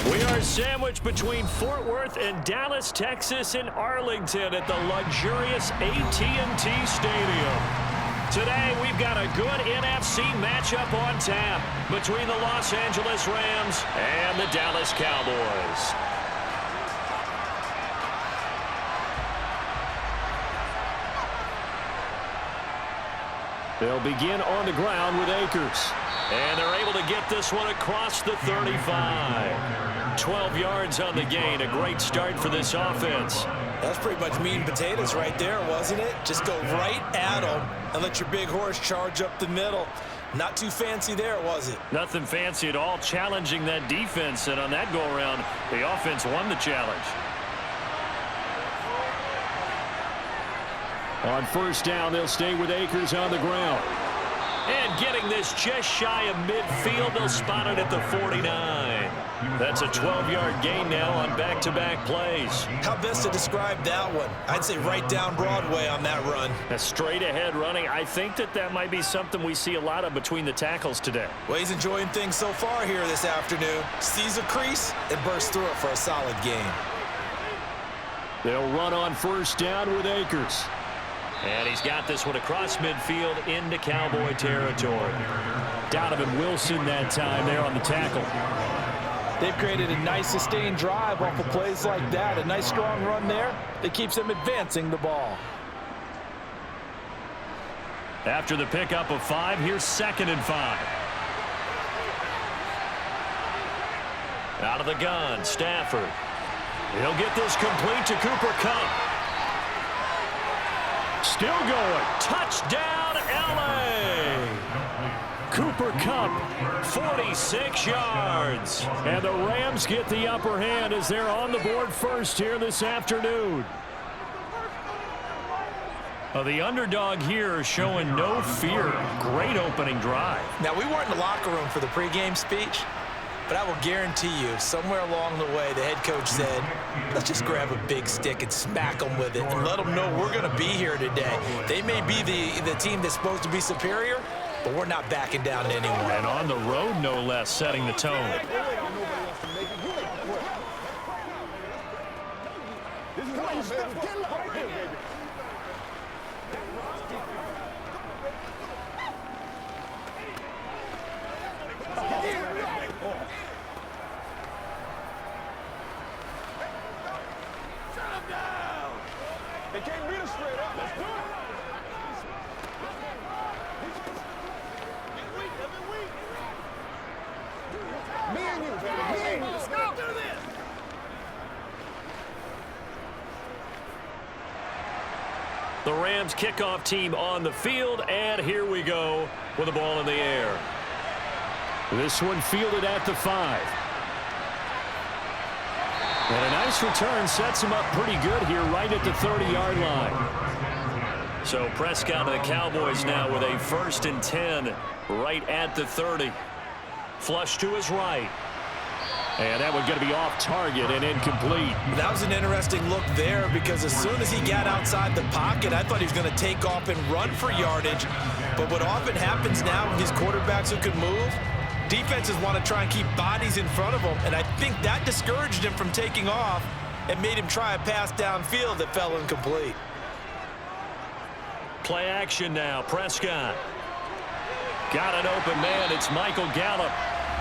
We are sandwiched between Fort Worth and Dallas, Texas in Arlington at the luxurious AT&T Stadium. Today, we've got a good NFC matchup on tap between the Los Angeles Rams and the Dallas Cowboys. They'll begin on the ground with Akers. And they're able to get this one across the 35. 12 yards on the gain. A great start for this offense. That's pretty much meat and potatoes right there, wasn't it? Just go right at them and let your big horse charge up the middle. Not too fancy there, was it? Nothing fancy at all. Challenging that defense. And on that go-around, the offense won the challenge. On first down, they'll stay with Akers on the ground. And getting this just shy of midfield, they'll spot it at the 49. That's a 12-yard gain now on back-to-back plays. How best to describe that one? I'd say right down Broadway on that run. A straight-ahead running. I think that might be something we see a lot of between the tackles today. Well, he's enjoying things so far here this afternoon. Sees a crease and bursts through it for a solid gain. They'll run on first down with Akers. And he's got this one across midfield into Cowboy territory. Donovan Wilson that time there on the tackle. They've created a nice sustained drive off of plays like that. A nice strong run there that keeps them advancing the ball. After the pickup of 5, here's 2nd and 5. Out of the gun, Stafford. He'll get this complete to Cooper Kupp. Still going. Touchdown, L.A. Cooper Kupp, 46 yards. And the Rams get the upper hand as they're on the board first here this afternoon. The underdog here showing no fear. Great opening drive. Now, we weren't in the locker room for the pregame speech, but I will guarantee you, somewhere along the way, the head coach said, let's just grab a big stick and smack them with it and let them know we're going to be here today. They may be the team that's supposed to be superior, but we're not backing down to anyone. And on the road, no less, setting the tone. They can't beat us straight up. Let's do it. Me and you, baby. Me and you. Let's go. Do this. The Rams kickoff team on the field, and here we go with the ball in the air. This one fielded at the 5. And a nice return sets him up pretty good here right at the 30-yard line. So Prescott and the Cowboys now with a 1st and 10 right at the 30. Flush to his right. And that one going to be off target and incomplete. That was an interesting look there because as soon as he got outside the pocket, I thought he was going to take off and run for yardage. But what often happens now with these quarterbacks who can move, defenses want to try and keep bodies in front of them, and I think that discouraged him from taking off and made him try a pass downfield that fell incomplete. Play action now. Prescott. Got an open man. It's Michael Gallup.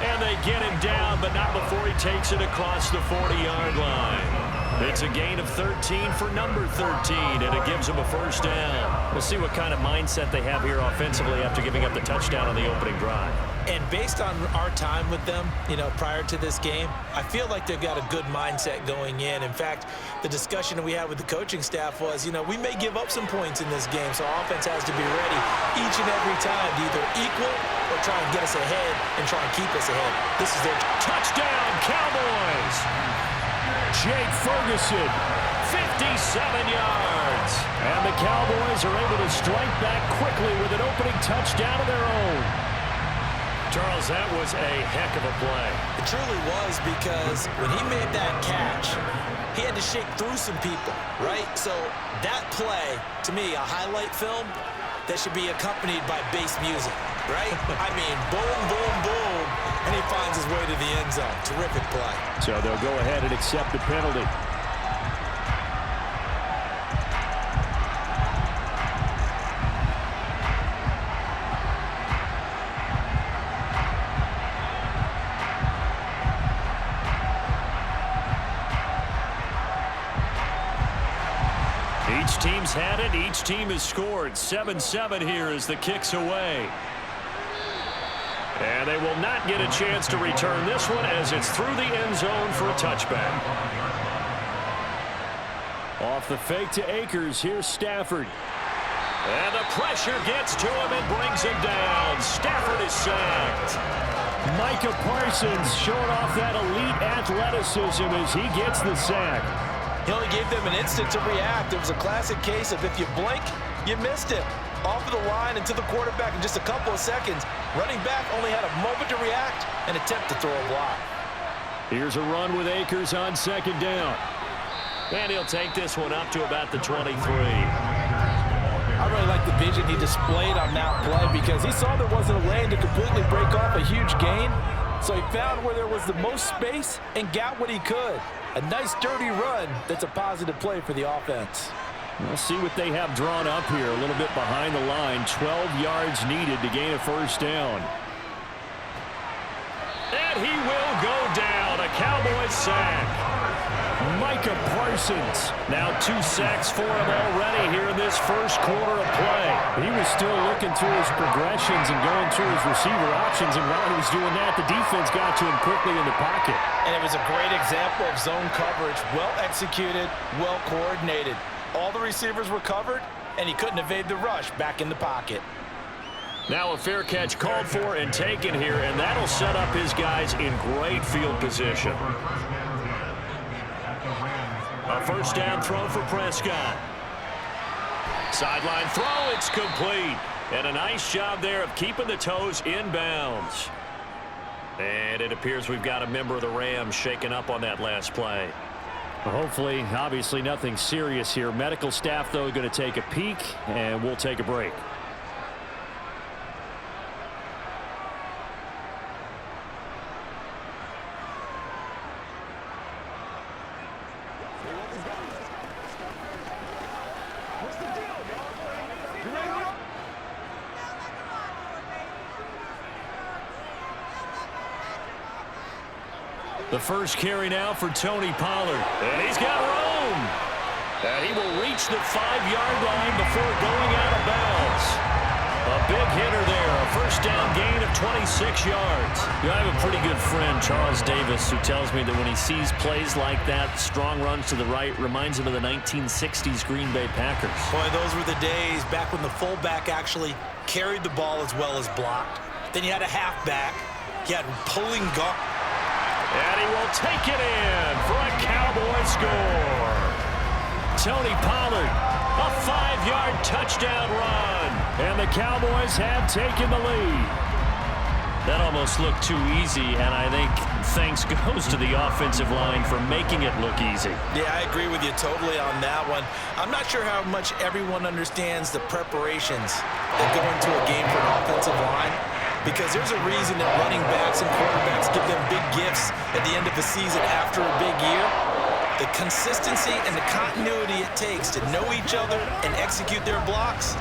And they get him down, but not before he takes it across the 40-yard line. It's a gain of 13 for number 13, and it gives him a 1st down. We'll see what kind of mindset they have here offensively after giving up the touchdown on the opening drive. And based on our time with them, prior to this game, I feel like they've got a good mindset going in. In fact, the discussion that we had with the coaching staff was, we may give up some points in this game, so our offense has to be ready each and every time to either equal or try and get us ahead and try and keep us ahead. This is their touchdown, Cowboys! Jake Ferguson, 57 yards. And the Cowboys are able to strike back quickly with an opening touchdown of their own. Charles, that was a heck of a play. It truly was, because when he made that catch, he had to shake through some people, right? So that play, to me, a highlight film that should be accompanied by bass music, right? I mean, boom, boom, boom. And he finds his way to the end zone. Terrific play. So they'll go ahead and accept the penalty. Each team's had it. Each team has scored. 7-7 here as the kick's away. And they will not get a chance to return this one as it's through the end zone for a touchback. Off the fake to Akers. Here's Stafford. And the pressure gets to him and brings him down. Stafford is sacked. Micah Parsons showing off that elite athleticism as he gets the sack. He only gave them an instant to react. It was a classic case of if you blink, you missed it. Off of the line and to the quarterback in just a couple of seconds. Running back only had a moment to react and attempt to throw a block. Here's a run with Akers on second down. And he'll take this one up to about the 23. I really like the vision he displayed on that play because he saw there wasn't a lane to completely break off a huge gain. So he found where there was the most space and got what he could. A nice dirty run that's a positive play for the offense. We'll see what they have drawn up here. A little bit behind the line. 12 yards needed to gain a first down. And he will go down. A Cowboys sack. Micah Parsons. Now 2 sacks for him already here in this first quarter of play. He was still looking through his progressions and going through his receiver options. And while he was doing that, the defense got to him quickly in the pocket. And it was a great example of zone coverage. Well executed, well coordinated. All the receivers were covered, and he couldn't evade the rush back in the pocket. Now a fair catch called for and taken here, and that'll set up his guys in great field position. A first down throw for Prescott. Sideline throw, it's complete. And a nice job there of keeping the toes in bounds. And it appears we've got a member of the Rams shaken up on that last play. Hopefully, obviously nothing serious here. Medical staff, though, going to take a peek, and we'll take a break. The first carry now for Tony Pollard. And he's got room. And he will reach the 5-yard line before going out of bounds. A big hitter there. A first down gain of 26 yards. I have a pretty good friend, Charles Davis, who tells me that when he sees plays like that, strong runs to the right, reminds him of the 1960s Green Bay Packers. Boy, those were the days back when the fullback actually carried the ball as well as blocked. Then you had a halfback. You had pulling guard. And he will take it in for a Cowboy score. Tony Pollard, a 5-yard touchdown run. And the Cowboys have taken the lead. That almost looked too easy, and I think thanks goes to the offensive line for making it look easy. Yeah, I agree with you totally on that one. I'm not sure how much everyone understands the preparations that go into a game for an offensive line. Because there's a reason that running backs and quarterbacks give them big gifts at the end of the season after a big year. The consistency and the continuity it takes to know each other and execute their blocks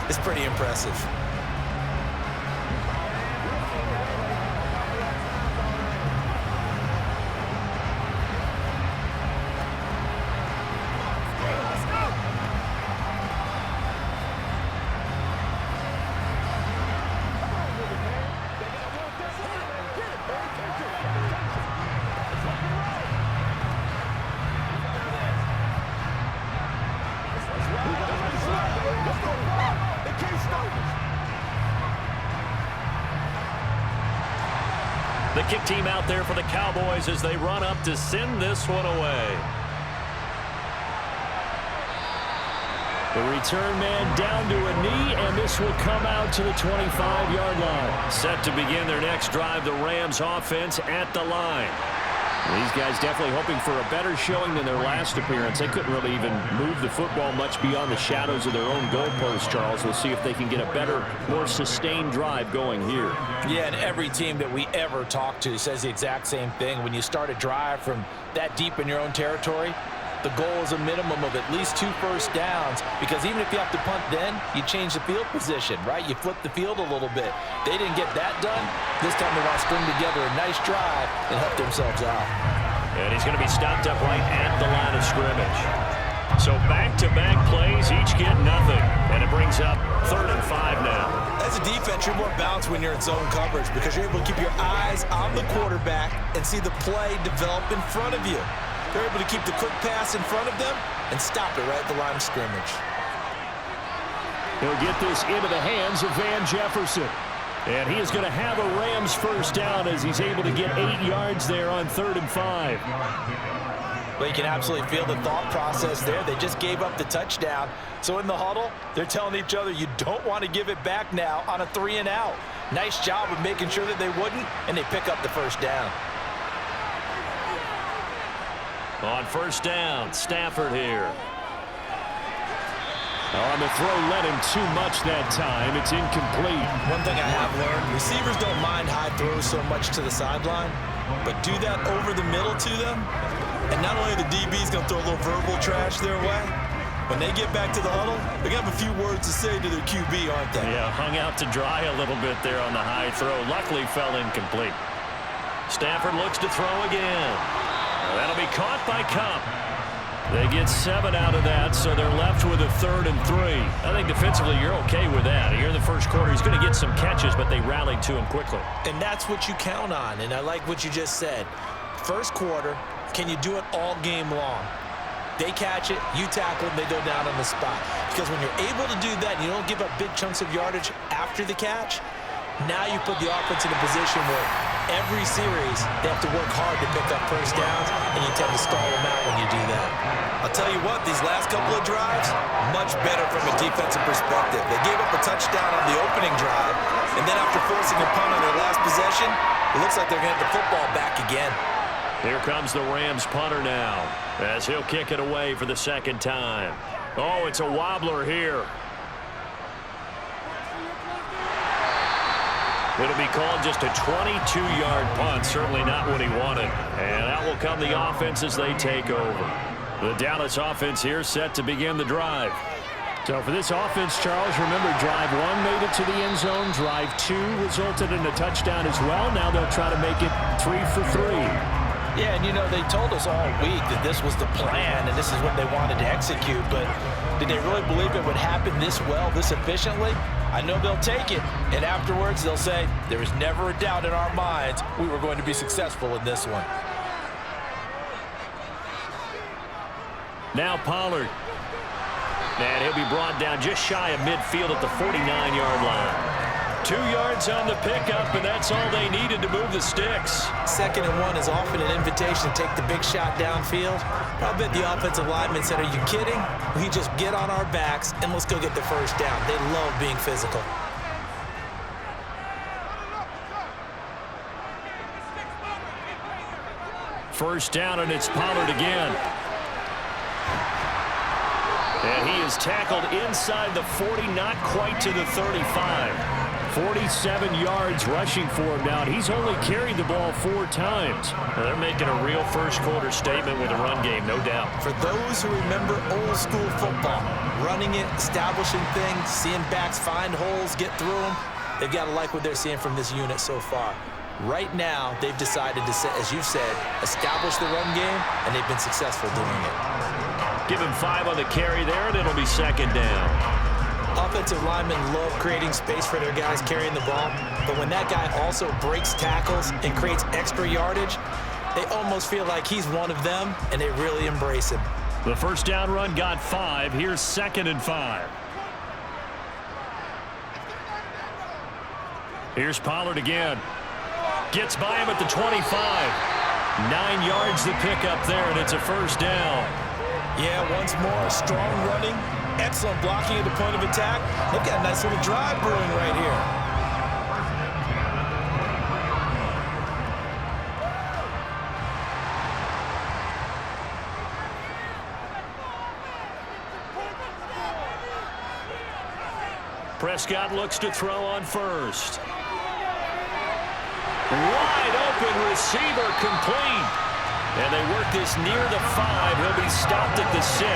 is pretty impressive. The kick team out there for the Cowboys as they run up to send this one away. The return man down to a knee, and this will come out to the 25-yard line. Set to begin their next drive, the Rams offense at the line. These guys definitely hoping for a better showing than their last appearance. They couldn't really even move the football much beyond the shadows of their own goalpost, Charles. We'll see if they can get a better, more sustained drive going here. Yeah, and every team that we ever talk to says the exact same thing. When you start a drive from that deep in your own territory, the goal is a minimum of at least 2 first downs, because even if you have to punt then, you change the field position, right? You flip the field a little bit. They didn't get that done. This time they want to string together a nice drive and help themselves out. And he's going to be stopped up right at the line of scrimmage. So back-to-back plays, each get nothing. And it brings up 3rd and 5 now. As a defense, you're more balanced when you're in zone coverage because you're able to keep your eyes on the quarterback and see the play develop in front of you. They're able to keep the quick pass in front of them and stop it right at the line of scrimmage. He'll get this into the hands of Van Jefferson. And he is going to have a Rams first down as he's able to get 8 yards there on 3rd and 5. Well, you can absolutely feel the thought process there. They just gave up the touchdown. So in the huddle, they're telling each other, you don't want to give it back now on a 3 and out. Nice job of making sure that they wouldn't, and they pick up the first down. On first down, Stafford here. On the throw, led him too much that time. It's incomplete. One thing I have learned, receivers don't mind high throws so much to the sideline, but do that over the middle to them, and not only the DB's going to throw a little verbal trash their way, when they get back to the huddle, they're going to have a few words to say to their QB, aren't they? Yeah, hung out to dry a little bit there on the high throw. Luckily, fell incomplete. Stafford looks to throw again. That'll be caught by Cup. They get 7 out of that, so they're left with a 3rd and 3. I think defensively you're okay with that. Here in the first quarter, he's going to get some catches, but they rallied to him quickly. And that's what you count on, and I like what you just said. First quarter, can you do it all game long? They catch it, you tackle them, they go down on the spot. Because when you're able to do that and you don't give up big chunks of yardage after the catch, now you put the offense in a position where every series they have to work hard to pick up first downs, and you tend to stall them out when you do that. I'll tell you what, these last couple of drives, much better from a defensive perspective. They gave up a touchdown on the opening drive, and then after forcing a punt on their last possession, it looks like they're going to have the football back again. Here comes the Rams punter now, as he'll kick it away for the 2nd time. Oh, it's a wobbler here. It'll be called just a 22-yard punt. Certainly not what he wanted. And out will come the offense as they take over. The Dallas offense here set to begin the drive. So for this offense, Charles, remember drive 1 made it to the end zone. Drive 2 resulted in a touchdown as well. Now they'll try to make it 3 for 3. Yeah, and you know, they told us all week that this was the plan and this is what they wanted to execute, but did they really believe it would happen this well, this efficiently? I know they'll take it, and afterwards they'll say, there was never a doubt in our minds we were going to be successful in this one. Now Pollard. And he'll be brought down just shy of midfield at the 49-yard line. 2 yards on the pickup, and that's all they needed to move the sticks. 2nd and 1 is often an invitation to take the big shot downfield. I bet the offensive lineman said, are you kidding? We just get on our backs and let's go get the first down. They love being physical. First down, and it's Pollard again. And he is tackled inside the 40, not quite to the 35. 47 yards rushing for him now, and he's only carried the ball 4 times. Well, they're making a real first-quarter statement with the run game, no doubt. For those who remember old-school football, running it, establishing things, seeing backs find holes, get through them, they've got to like what they're seeing from this unit so far. Right now, they've decided to, as you've said, establish the run game, and they've been successful doing it. Give him 5 on the carry there, and it'll be 2nd down. Offensive linemen love creating space for their guys carrying the ball, but when that guy also breaks tackles and creates extra yardage, they almost feel like he's one of them, and they really embrace him. The first down run got 5. Here's 2nd and 5. Here's Pollard again. Gets by him at the 25. 9 yards to pick up there, and it's a first down. Yeah, once more, strong running, excellent blocking at the point of attack. They've got a nice little drive brewing right here. Prescott looks to throw on first. Wide open receiver complete. And they work this near the 5. He'll be stopped at the 6.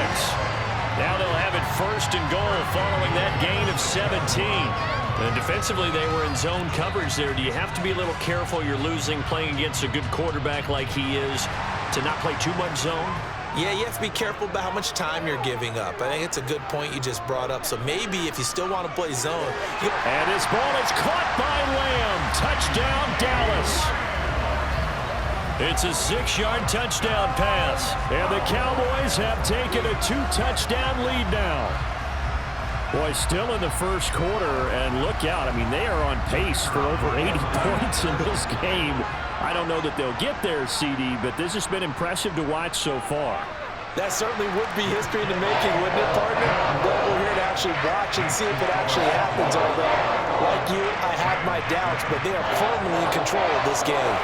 Now they'll have it first and goal following that gain of 17. And defensively, they were in zone coverage there. Do you have to be a little careful? You're losing playing against a good quarterback like he is to not play too much zone? Yeah, you have to be careful about how much time you're giving up. I think it's a good point you just brought up. So maybe if you still want to play zone. And his ball is caught by Lamb. Touchdown, Dallas. It's a 6-yard touchdown pass. And the Cowboys have taken a 2-touchdown lead now. Boy, still in the first quarter, and look out. I mean, they are on pace for over 80 points in this game. I don't know that they'll get there, CD, but this has been impressive to watch so far. That certainly would be history in the making, wouldn't it, partner? But we're here to actually watch and see if it actually happens. Although, like you, I have my doubts, but they are firmly in control of this game.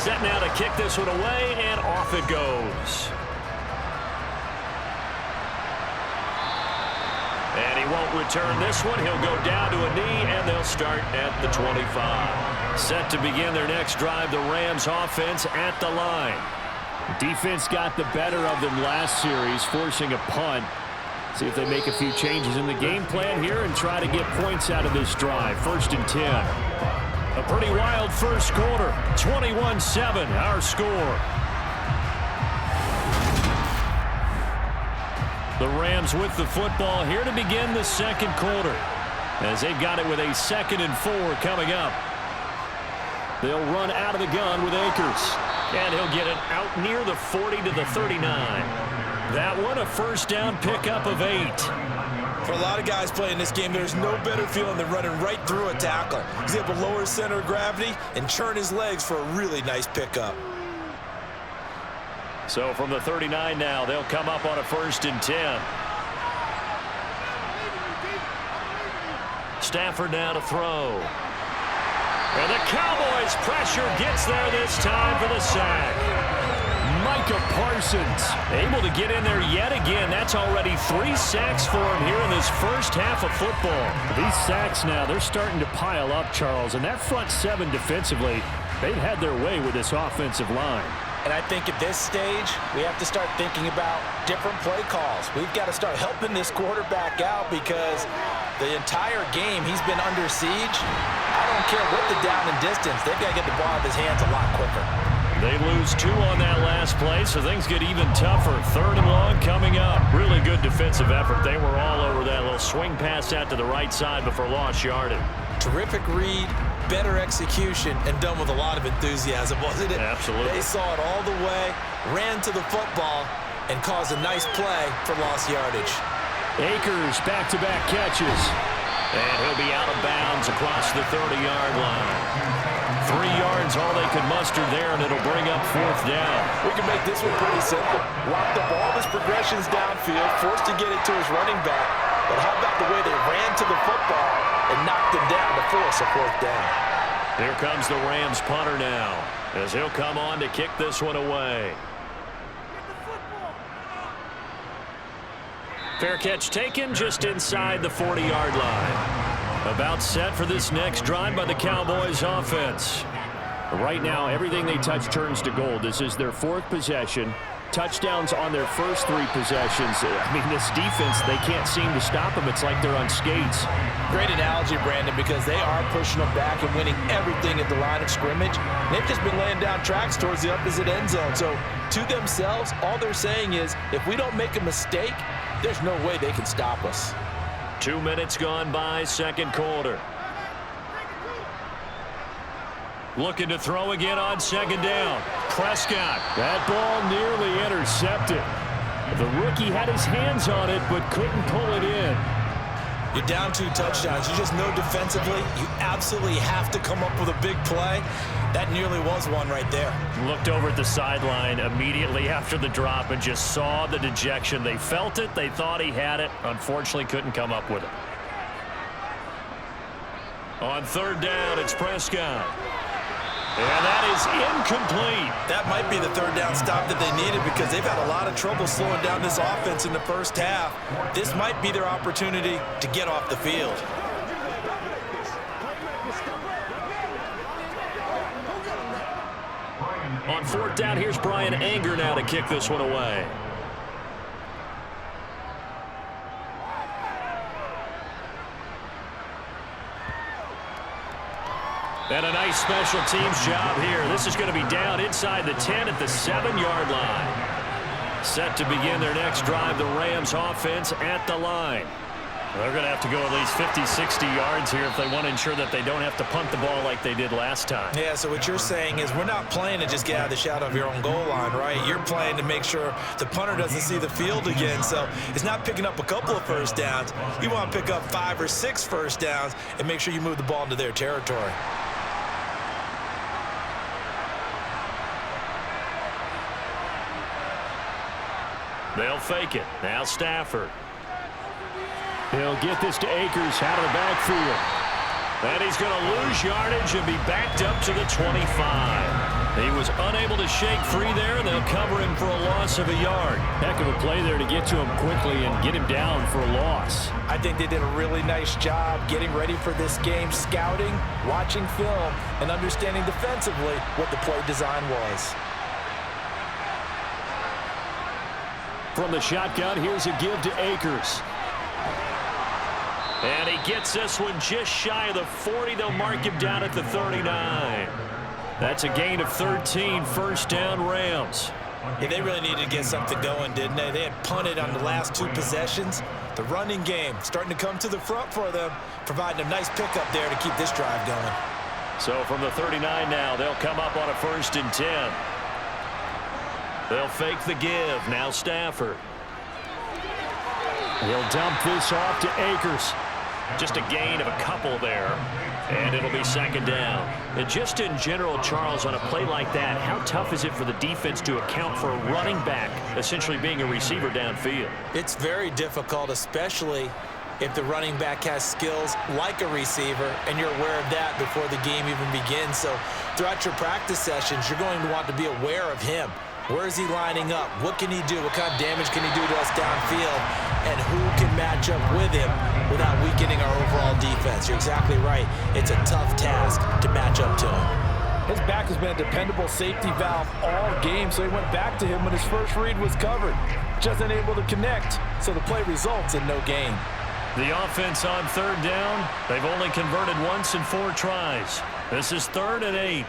Set now to kick this one away, and off it goes. And he won't return this one. He'll go down to a knee, and they'll start at the 25. Set to begin their next drive, the Rams offense at the line. Defense got the better of them last series, forcing a punt. See if they make a few changes in the game plan here and try to get points out of this drive. 1st and 10. A pretty wild first quarter. 21-7, our score. The Rams with the football here to begin the second quarter, as they've got it with a 2nd and 4 coming up. They'll run out of the gun with Akers, and he'll get it out near the 40 to the 39. That one a first down pickup of 8. For a lot of guys playing this game, there's no better feeling than running right through a tackle. He's able to lower his center of gravity and churn his legs for a really nice pickup. So from the 39 now, they'll come up on a 1st and 10. Stafford now to throw. And the Cowboys pressure gets there this time for the sack. Micah Parsons able to get in there yet again. That's already 3 sacks for him here in this first half of football. These sacks now, they're starting to pile up, Charles. And that front 7 defensively, they've had their way with this offensive line. And I think at this stage, we have to start thinking about different play calls. We've got to start helping this quarterback out because the entire game he's been under siege. I don't care what the down and distance. They've got to get the ball out of his hands a lot quicker. They lose 2 on that last play, so things get even tougher. 3rd and long coming up. Really good defensive effort. They were all over that little swing pass out to the right side before lost yardage. Terrific read, better execution, and done with a lot of enthusiasm, wasn't it? Absolutely. They saw it all the way, ran to the football, and caused a nice play for lost yardage. Akers back-to-back catches. And he'll be out of bounds across the 30-yard line. 3 yards, all they could muster there, and it'll bring up 4th down. We can make this one pretty simple. Lock up all his progressions downfield, forced to get it to his running back. But how about the way they ran to the football and knocked him down to force a 4th down? Here comes the Rams punter now, as he'll come on to kick this one away. Fair catch taken just inside the 40-yard line. About set for this next drive by the Cowboys offense. Right now, everything they touch turns to gold. This is their 4th possession. Touchdowns on their first 3 possessions. I mean, this defense, they can't seem to stop them. It's like they're on skates. Great analogy, Brandon, because they are pushing them back and winning everything at the line of scrimmage. They've just been laying down tracks towards the opposite end zone. So, to themselves, all they're saying is, if we don't make a mistake, there's no way they can stop us. 2 minutes gone by, second quarter. Looking to throw again on second down. Prescott. That ball nearly intercepted. The rookie had his hands on it, but couldn't pull it in. You're down 2 touchdowns. You just know defensively you absolutely have to come up with a big play. That nearly was one right there. Looked over at the sideline immediately after the drop and just saw the dejection. They felt it. They thought he had it. Unfortunately, couldn't come up with it. On third down, it's Prescott. And that is incomplete. That might be the third down stop that they needed because they've had a lot of trouble slowing down this offense in the first half. This might be their opportunity to get off the field. On fourth down, here's Brian Anger now to kick this one away. And a nice special teams job here. This is going to be down inside the 10 at the 7-yard line. Set to begin their next drive, the Rams offense at the line. They're going to have to go at least 50, 60 yards here if they want to ensure that they don't have to punt the ball like they did last time. Yeah, so what you're saying is we're not playing to just get out of the shadow of your own goal line, right? You're playing to make sure the punter doesn't see the field again. So it's not picking up a couple of first downs. You want to pick up 5 or 6 first downs and make sure you move the ball into their territory. They'll fake it. Now Stafford. He'll get this to Akers out of the backfield. And he's going to lose yardage and be backed up to the 25. He was unable to shake free there, and they'll cover him for a loss of a yard. Heck of a play there to get to him quickly and get him down for a loss. I think they did a really nice job getting ready for this game, scouting, watching film, and understanding defensively what the play design was. From the shotgun, here's a give to Akers. And he gets this one just shy of the 40. They'll mark him down at the 39. That's a gain of 13, first down Rams. Yeah, they really needed to get something going, didn't they? They had punted on the last 2 possessions. The running game starting to come to the front for them, providing a nice pickup there to keep this drive going. So from the 39 now, they'll come up on a 1st and 10. They'll fake the give. Now Stafford. He'll dump this off to Akers. Just a gain of a couple there. And it'll be 2nd down. And just in general, Charles, on a play like that, how tough is it for the defense to account for a running back essentially being a receiver downfield? It's very difficult, especially if the running back has skills like a receiver, and you're aware of that before the game even begins. So throughout your practice sessions, you're going to want to be aware of him. Where is he lining up? What can he do? What kind of damage can he do to us downfield? And who can match up with him without weakening our overall defense? You're exactly right. It's a tough task to match up to him. His back has been a dependable safety valve all game, so he went back to him when his first read was covered. Just unable to connect, so the play results in no gain. The offense on 3rd down, they've only converted once in 4 tries. This is 3rd and 8.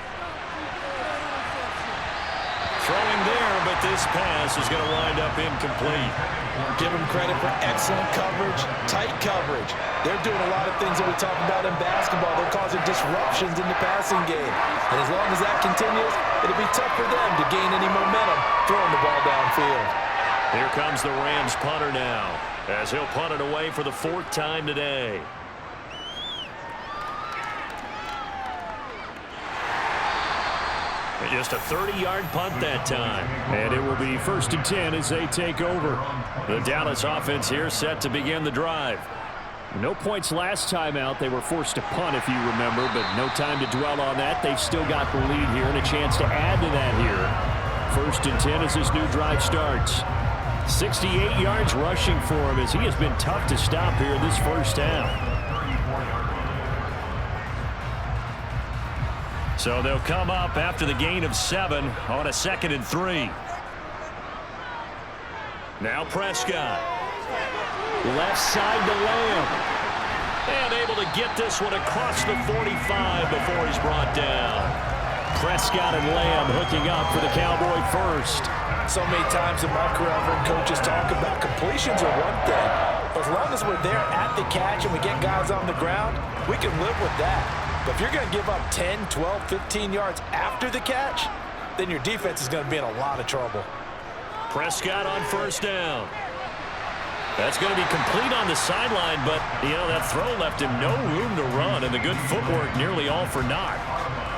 Throwing there, but this pass is going to wind up incomplete. Give them credit for excellent coverage, tight coverage. They're doing a lot of things that we talk about in basketball. They're causing disruptions in the passing game. And as long as that continues, it'll be tough for them to gain any momentum throwing the ball downfield. Here comes the Rams punter now, as he'll punt it away for the 4th time today. Just a 30-yard punt that time. And it will be 1st and 10 as they take over. The Dallas offense here set to begin the drive. No points last time out. They were forced to punt, if you remember, but no time to dwell on that. They've still got the lead here and a chance to add to that here. 1st and 10 as this new drive starts. 68 yards rushing for him as he has been tough to stop here this first half. So they'll come up after the gain of 7 on a 2nd and 3. Now Prescott. Left side to Lamb. And able to get this one across the 45 before he's brought down. Prescott and Lamb hooking up for the Cowboy first. So many times in my career, I've heard coaches talk about completions are one thing. But as long as we're there at the catch and we get guys on the ground, we can live with that. But if you're going to give up 10, 12, 15 yards after the catch, then your defense is going to be in a lot of trouble. Prescott on first down. That's going to be complete on the sideline, but, that throw left him no room to run, and the good footwork nearly all for naught.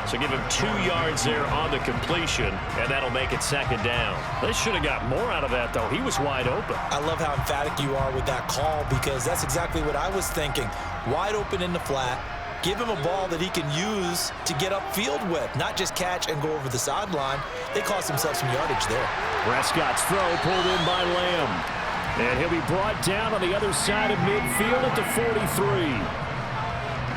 So give him 2 yards there on the completion, and that'll make it second down. They should have got more out of that, though. He was wide open. I love how emphatic you are with that call, because that's exactly what I was thinking. Wide open in the flat. Give him a ball that he can use to get upfield with, not just catch and go over the sideline. They cost themselves some yardage there. Prescott's throw pulled in by Lamb. And he'll be brought down on the other side of midfield at the 43.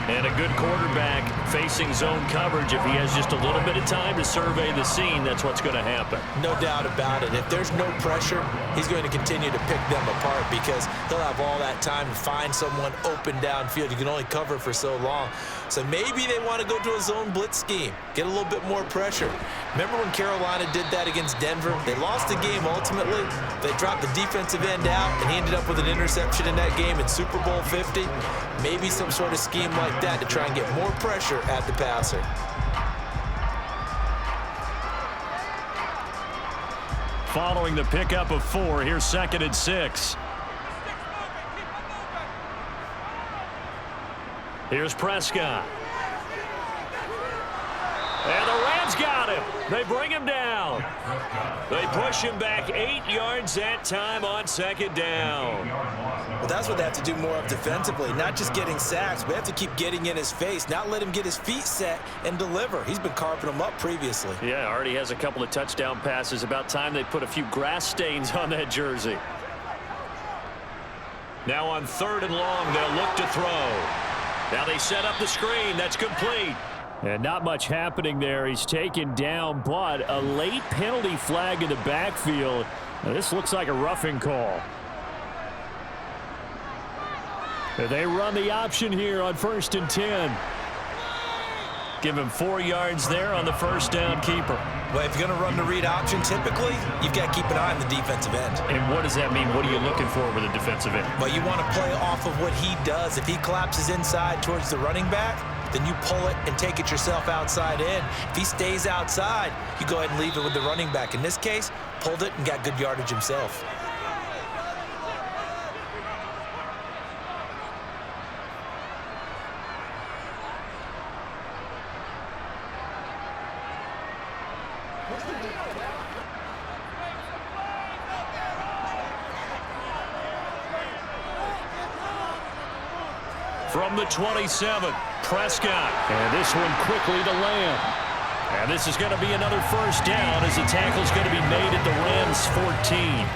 And a good quarterback facing zone coverage. If he has just a little bit of time to survey the scene, that's what's going to happen. No doubt about it. If there's no pressure, he's going to continue to pick them apart because he'll have all that time to find someone open downfield. You can only cover for so long. So maybe they want to go to a zone blitz scheme, get a little bit more pressure. Remember when Carolina did that against Denver? They lost the game ultimately. They dropped the defensive end out, and he ended up with an interception in that game in Super Bowl 50. Maybe some sort of scheme like that to try and get more pressure at the passer. Following the pickup of 4, here's 2nd and 6. Here's Prescott. And the Rams got him. They bring him down. They push him back 8 yards that time on 2nd down. Well, that's what they have to do more of defensively, not just getting sacks. We have to keep getting in his face, not let him get his feet set and deliver. He's been carving them up previously. Yeah, already has a couple of touchdown passes. About time they put a few grass stains on that jersey. Now on 3rd and long, they'll look to throw. Now they set up the screen. That's complete. And not much happening there. He's taken down, but a late penalty flag in the backfield. Now, this looks like a roughing call. They run the option here on 1st and 10. Give him 4 yards there on the first down keeper. Well, if you're going to run the read option, typically, you've got to keep an eye on the defensive end. And what does that mean? What are you looking for with a defensive end? Well, you want to play off of what he does. If he collapses inside towards the running back, then you pull it and take it yourself outside in. If he stays outside, you go ahead and leave it with the running back. In this case, pulled it and got good yardage himself. From the 27, Prescott. And this one quickly to Lamb. And this is going to be another first down as the tackle's going to be made at the Rams' 14.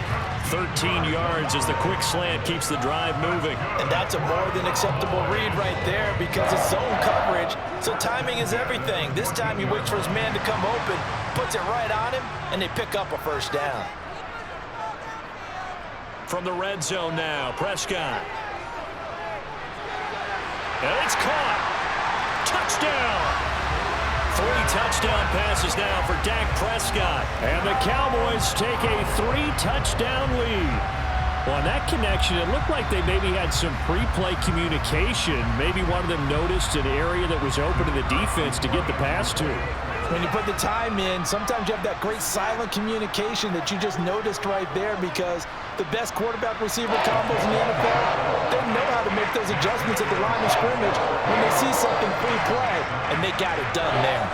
13 yards as the quick slant keeps the drive moving. And that's a more than acceptable read right there because it's zone coverage, so timing is everything. This time he waits for his man to come open, puts it right on him, and they pick up a first down. From the red zone now, Prescott. And it's caught. Touchdown. 3 touchdown passes now for Dak Prescott. And the Cowboys take a 3-touchdown lead. Well, on that connection, it looked like they maybe had some pre-play communication. Maybe one of them noticed an area that was open to the defense to get the pass to. When you put the time in, sometimes you have that great silent communication that you just noticed right there because the best quarterback-receiver combos in the NFL, they know how to make those adjustments at the line of scrimmage when they see something pre-play, and they got it done there.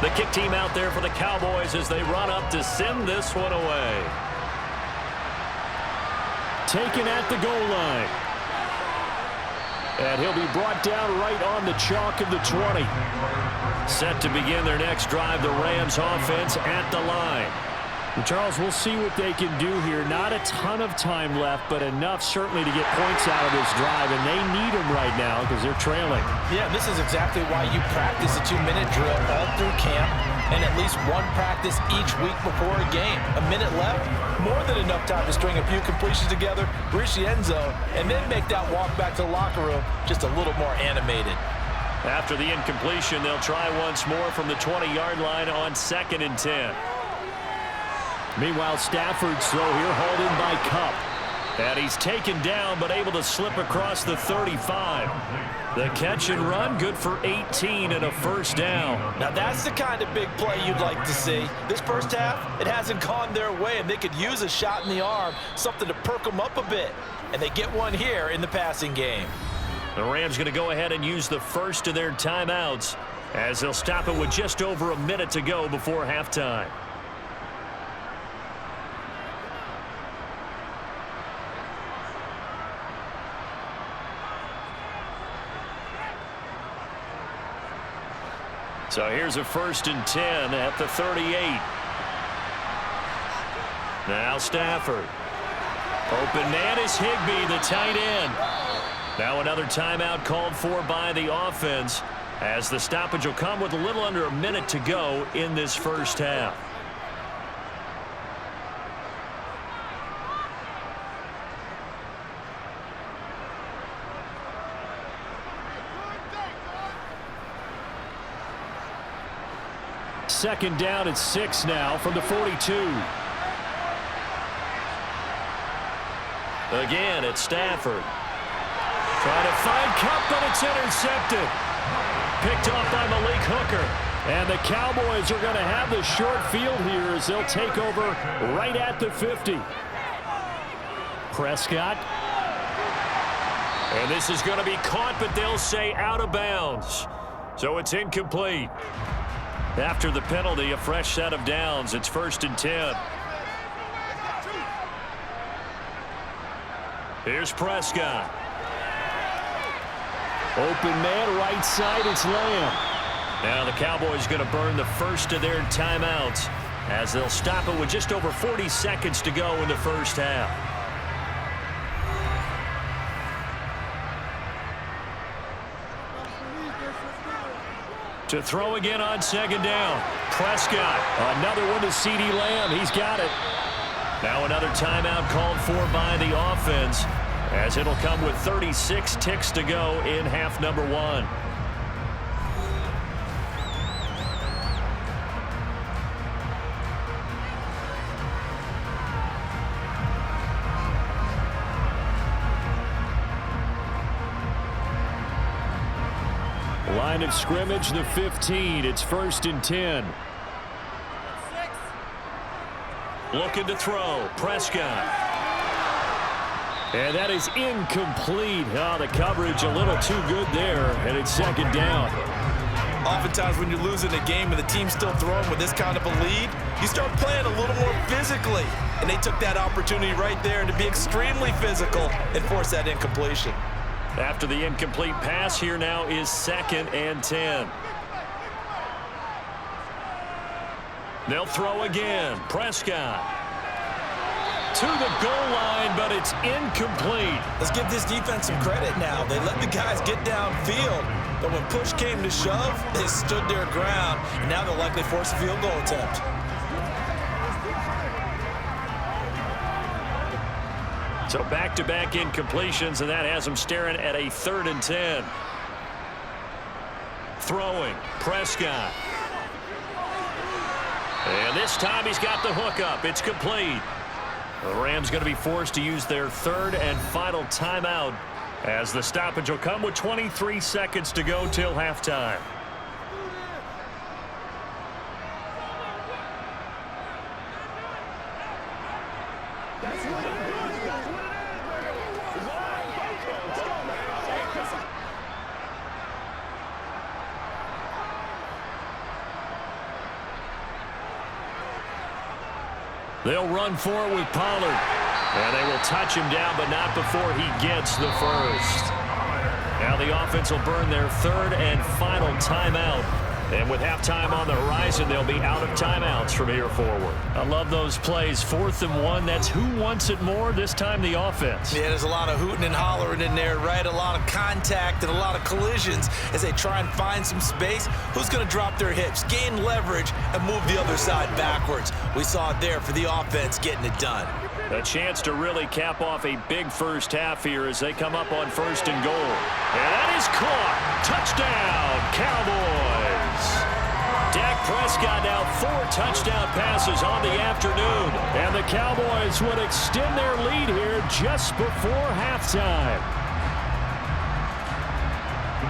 The kick team out there for the Cowboys as they run up to send this one away. Taken at the goal line. And he'll be brought down right on the chalk of the 20. Set to begin their next drive, the Rams offense at the line. Charles, we'll see what they can do here. Not a ton of time left, but enough certainly to get points out of this drive, and they need them right now because they're trailing. Yeah, this is exactly why you practice a 2-minute drill all through camp and at least one practice each week before a game. A minute left, more than enough time to string a few completions together, reach the end zone, and then make that walk back to the locker room just a little more animated. After the incompletion, they'll try once more from the 20-yard line on 2nd and 10. Meanwhile, Stafford's throw here hauled in by Kupp. And he's taken down, but able to slip across the 35. The catch and run, good for 18 and a first down. Now that's the kind of big play you'd like to see. This first half, it hasn't gone their way, and they could use a shot in the arm, something to perk them up a bit. And they get one here in the passing game. The Rams going to go ahead and use the first of their timeouts as they'll stop it with just over a minute to go before halftime. So here's a 1st and 10 at the 38. Now Stafford. Open man is Higbee, the tight end. Now another timeout called for by the offense as the stoppage will come with a little under a minute to go in this first half. Second down at 6 now from the 42. Again, it's Stafford. Trying to find Kupp, but it's intercepted. Picked off by Malik Hooker. And the Cowboys are going to have the short field here as they'll take over right at the 50. Prescott. And this is going to be caught, but they'll say out of bounds. So it's incomplete. After the penalty, a fresh set of downs. It's 1st and 10. Here's Prescott. Open man, right side, it's Lamb. Now the Cowboys going to burn the first of their timeouts as they'll stop it with just over 40 seconds to go in the first half. To throw again on 2nd down. Prescott. Another one to CeeDee Lamb. He's got it. Now another timeout called for by the offense as it'll come with 36 ticks to go in half number 1. Line of scrimmage, the 15. It's 1st and 10. Looking to throw. Prescott. And that is incomplete. Oh, the coverage a little too good there, and it's 2nd down. Oftentimes when you're losing a game and the team's still throwing with this kind of a lead, you start playing a little more physically. And they took that opportunity right there to be extremely physical and force that incompletion. After the incomplete pass, here now is 2nd and 10. They'll throw again. Prescott. To the goal line, but it's incomplete. Let's give this defense some credit now. They let the guys get downfield, but when push came to shove, they stood their ground, and now they'll likely force a field goal attempt. So back-to-back incompletions, and that has them staring at a 3rd and 10. Throwing. Prescott. And this time he's got the hook up. It's complete. The Rams going to be forced to use their 3rd and final timeout as the stoppage will come with 23 seconds to go till halftime. They'll run for it with Pollard. And they will touch him down, but not before he gets the first. Now the offense will burn their third and final timeout. And with halftime on the horizon, they'll be out of timeouts from here forward. I love those plays. 4th and 1. That's who wants it more, this time the offense. Yeah, there's a lot of hooting and hollering in there, right? A lot of contact and a lot of collisions as they try and find some space. Who's going to drop their hips, gain leverage, and move the other side backwards? We saw it there for the offense getting it done. A chance to really cap off a big first half here as they come up on 1st and goal. And that is caught. Touchdown, Cowboys. Dak Prescott now 4 touchdown passes on the afternoon. And the Cowboys would extend their lead here just before halftime.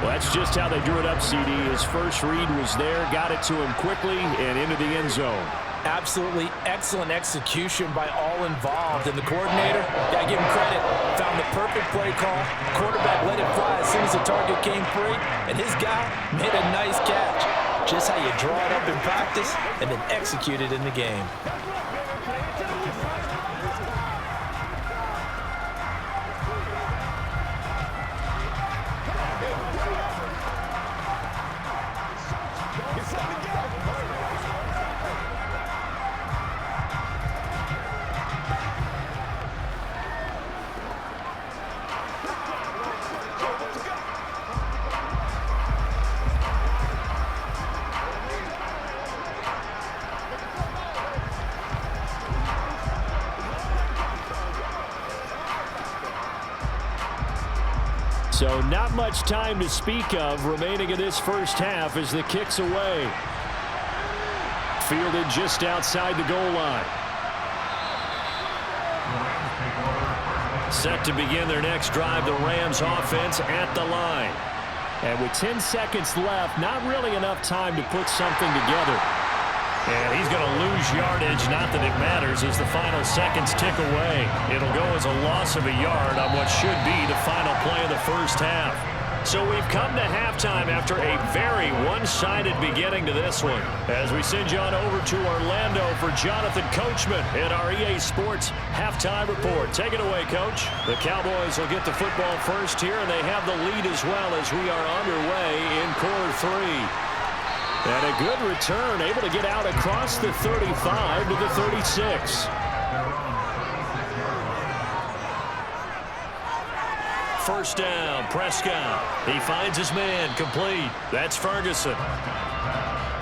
Well, that's just how they drew it up, CD. His first read was there, got it to him quickly and into the end zone. Absolutely excellent execution by all involved. And the coordinator, gotta give him credit, found the perfect play call. Quarterback let it fly as soon as the target came free. And his guy made a nice catch. Just how you draw it up in practice and then execute it in the game. So not much time to speak of remaining in this first half as the kick's away. Fielded just outside the goal line. Set to begin their next drive, the Rams offense at the line. And with 10 seconds left, not really enough time to put something together. And he's going to lose yardage, not that it matters, as the final seconds tick away. It'll go as a loss of a yard on what should be the final play of the first half. So we've come to halftime after a very one-sided beginning to this one. As we send you on over to Orlando for Jonathan Coachman in our EA Sports Halftime Report. Take it away, Coach. The Cowboys will get the football first here, and they have the lead as well as we are underway in quarter 3. And a good return, able to get out across the 35 to the 36. First down, Prescott. He finds his man, complete. That's Ferguson.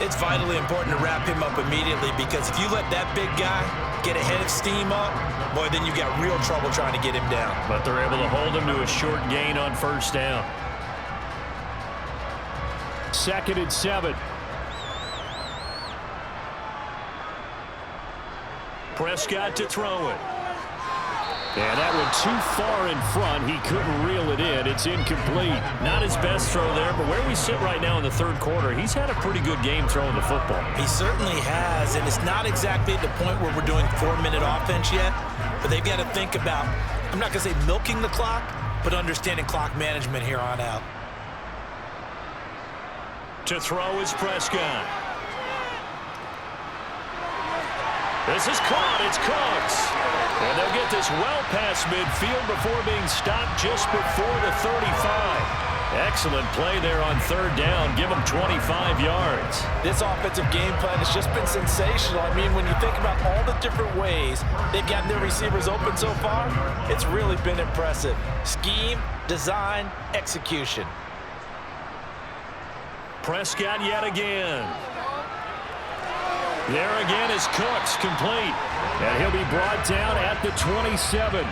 It's vitally important to wrap him up immediately because if you let that big guy get a head of steam up, boy, then you got real trouble trying to get him down. But they're able to hold him to a short gain on first down. 2nd and 7. Prescott to throw it. And that one too far in front. He couldn't reel it in. It's incomplete. Not his best throw there, but where we sit right now in the third quarter, he's had a pretty good game throwing the football. He certainly has, and it's not exactly at the point where we're doing 4-minute offense yet, but they've got to think about, I'm not going to say milking the clock, but understanding clock management here on out. To throw is Prescott. This is caught. It's Cooks. And they'll get this well past midfield before being stopped just before the 35. Excellent play there on third down. Give them 25 yards. This offensive game plan has just been sensational. I mean, when you think about all the different ways they've gotten their receivers open so far, it's really been impressive. Scheme, design, execution. Prescott yet again. There again is Cooks, complete. And he'll be brought down at the 27.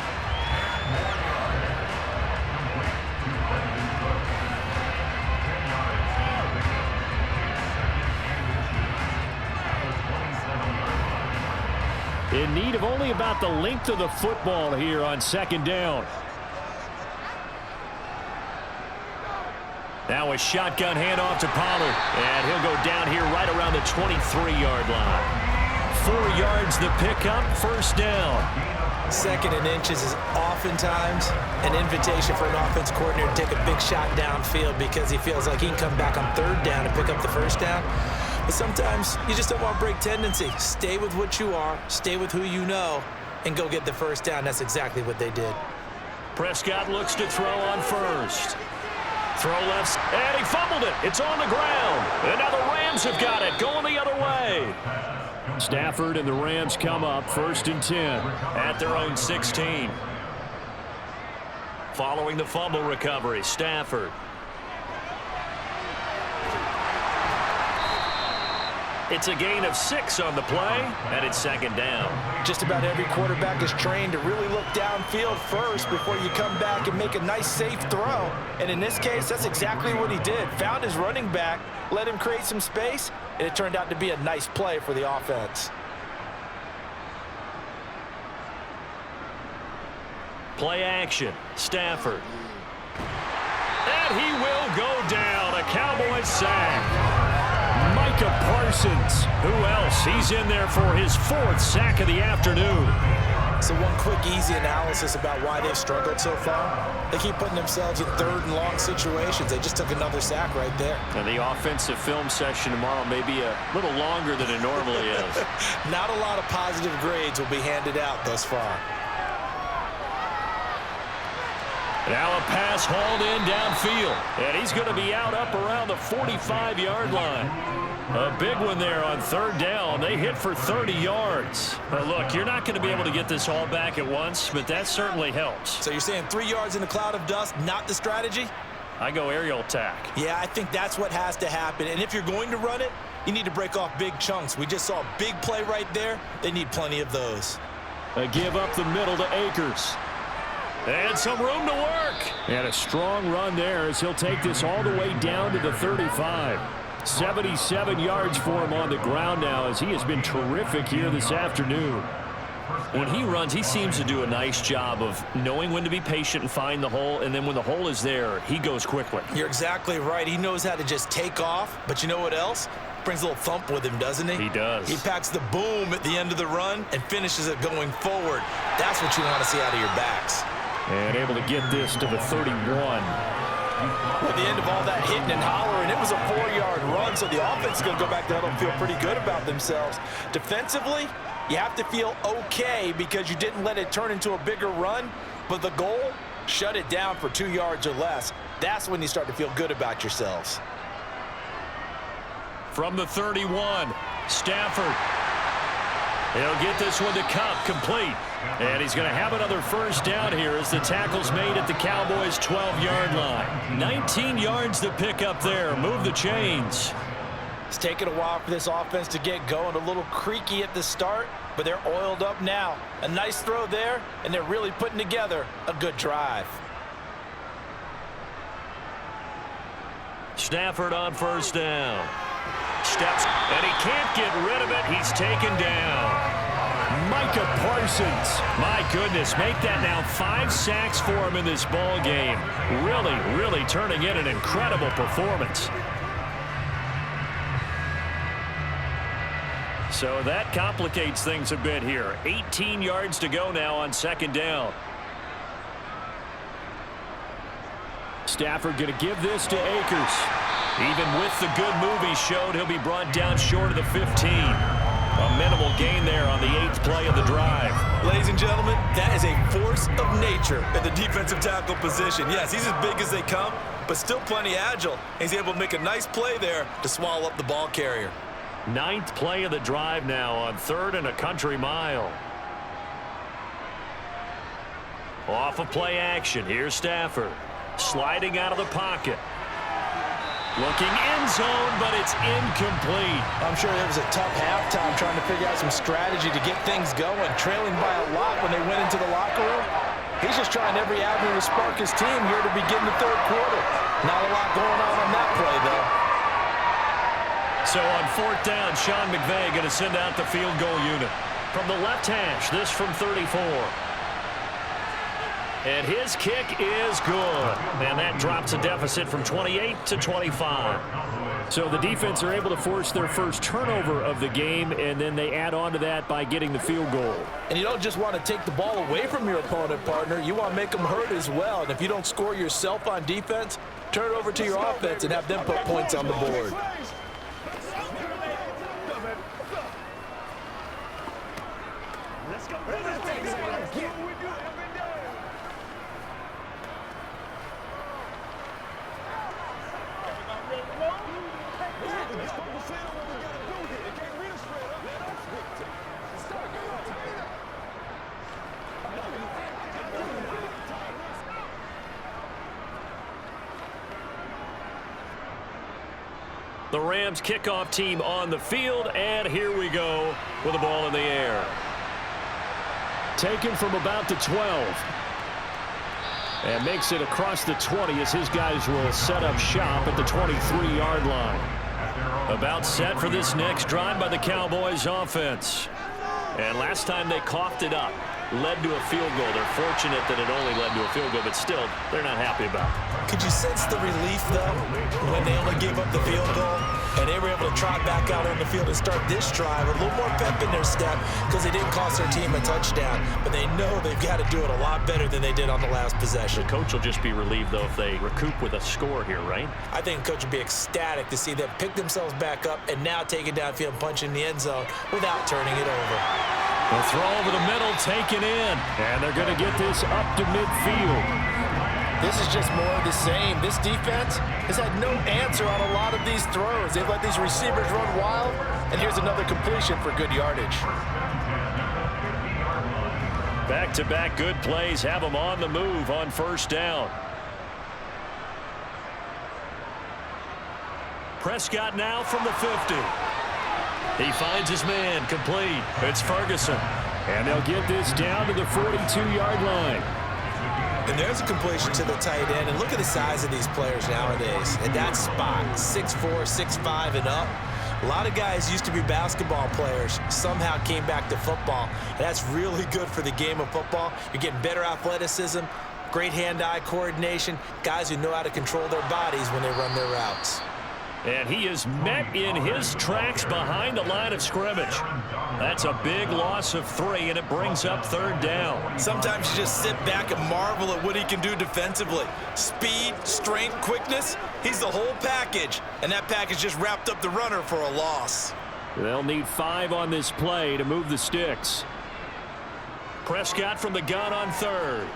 In need of only about the length of the football here on 2nd down. Now a shotgun handoff to Pollard. And he'll go down here right around the 23-yard line. 4 yards the pickup, first down. 2nd and inches is oftentimes an invitation for an offense coordinator to take a big shot downfield because he feels like he can come back on 3rd down and pick up the first down. But sometimes you just don't want to break tendency. Stay with what you are, stay with who you know, and go get the first down. That's exactly what they did. Prescott looks to throw on first. Throw left, and he fumbled it. It's on the ground. And now the Rams have got it, going the other way. Stafford and the Rams come up 1st and 10 at their own 16. Following the fumble recovery, Stafford. It's a gain of 6 on the play, and it's 2nd down. Just about every quarterback is trained to really look downfield first before you come back and make a nice, safe throw. And in this case, that's exactly what he did. Found his running back, let him create some space, and it turned out to be a nice play for the offense. Play action, Stafford. And he will go down, a Cowboys sack. Micah Parsons, who else? He's in there for his 4th sack of the afternoon. So one quick, easy analysis about why they've struggled so far. They keep putting themselves in 3rd and long situations. They just took another sack right there. And the offensive film session tomorrow may be a little longer than it normally is. Not a lot of positive grades will be handed out thus far. Now a pass hauled in downfield, and he's going to be out up around the 45-yard line. A big one there on 3rd down. They hit for 30 yards. Now look, you're not going to be able to get this all back at once, but that certainly helps. So you're saying 3 yards in a cloud of dust, not the strategy? I go aerial attack. Yeah, I think that's what has to happen. And if you're going to run it, you need to break off big chunks. We just saw a big play right there. They need plenty of those. A give up the middle to Akers. And some room to work. And a strong run there as he'll take this all the way down to the 35. 77 yards for him on the ground now as he has been terrific here this afternoon. When he runs, he seems to do a nice job of knowing when to be patient and find the hole, and then when the hole is there, he goes quickly. You're exactly right. He knows how to just take off, but you know what else? Brings a little thump with him, doesn't he? He does. He packs the boom at the end of the run and finishes it going forward. That's what you want to see out of your backs. And able to get this to the 31. At the end of all that hitting and hollering, it was a 4-yard run, so the offense is going to go back to huddle and feel pretty good about themselves. Defensively, you have to feel okay because you didn't let it turn into a bigger run, but the goal, shut it down for 2 yards or less. That's when you start to feel good about yourselves. From the 31, Stafford. He'll get this one to Cup, complete. And he's going to have another 1st down here as the tackle's made at the Cowboys' 12-yard line. 19 yards to pick up there. Move the chains. It's taken a while for this offense to get going. A little creaky at the start, but they're oiled up now. A nice throw there, and they're really putting together a good drive. Stafford on 1st down. Steps, and he can't get rid of it. He's taken down. Micah Parsons. My goodness, make that now 5 sacks for him in this ball game. Really turning in an incredible performance. So that complicates things a bit here. 18 yards to go now on 2nd down. Stafford going to give this to Akers. Even with the good move he showed, he'll be brought down short of the 15. A minimal gain there on the 8th play of the drive. Ladies and gentlemen, that is a force of nature at the defensive tackle position. Yes, he's as big as they come, but still plenty agile. He's able to make a nice play there to swallow up the ball carrier. 9th play of the drive now on 3rd and a country mile. Off of play action, here's Stafford. Sliding out of the pocket. Looking end zone, but it's incomplete. I'm sure it was a tough halftime trying to figure out some strategy to get things going. Trailing by a lot when they went into the locker room. He's just trying every avenue to spark his team here to begin the 3rd quarter. Not a lot going on that play, though. So on 4th down, Sean McVay going to send out the field goal unit. From the left hash, this from 34. And his kick is good. And that drops a deficit from 28 to 25. So the defense are able to force their first turnover of the game, and then they add on to that by getting the field goal. And you don't just want to take the ball away from your opponent, partner. You want to make them hurt as well. And if you don't score yourself on defense, turn it over to your offense and have them put points on the board. The Rams kickoff team on the field, and here we go with the ball in the air. Taken from about the 12. And makes it across the 20 as his guys will set up shop at the 23-yard line. About set for this next drive by the Cowboys offense. And last time they coughed it up, led to a field goal. They're fortunate that it only led to a field goal, but still, they're not happy about it. Could you sense the relief, though, when they only gave up the field goal and they were able to trot back out on the field and start this drive? A little more pep in their step because they didn't cost their team a touchdown, but they know they've got to do it a lot better than they did on the last possession. The coach will just be relieved, though, if they recoup with a score here, right? I think the coach would be ecstatic to see them pick themselves back up and now take it downfield and punch in the end zone without turning it over. The throw over the middle, taken in, and they're going to get this up to midfield. This is just more of the same. This defense has had no answer on a lot of these throws. They've let these receivers run wild, and here's another completion for good yardage. Back-to-back good plays have them on the move on first down. Prescott now from the 50. He finds his man, complete. It's Ferguson. And they'll get this down to the 42-yard line. And there's a completion to the tight end. And look at the size of these players nowadays. At that spot, 6'4", 6'5", and up. A lot of guys used to be basketball players, somehow came back to football. And that's really good for the game of football. You're getting better athleticism, great hand-eye coordination, guys who know how to control their bodies when they run their routes. And he is met in his tracks behind the line of scrimmage. That's a big loss of 3, and it brings up third down. Sometimes you just sit back and marvel at what he can do defensively. Speed, strength, quickness, he's the whole package. And that package just wrapped up the runner for a loss. They'll need 5 on this play to move the sticks. Prescott from the gun on third.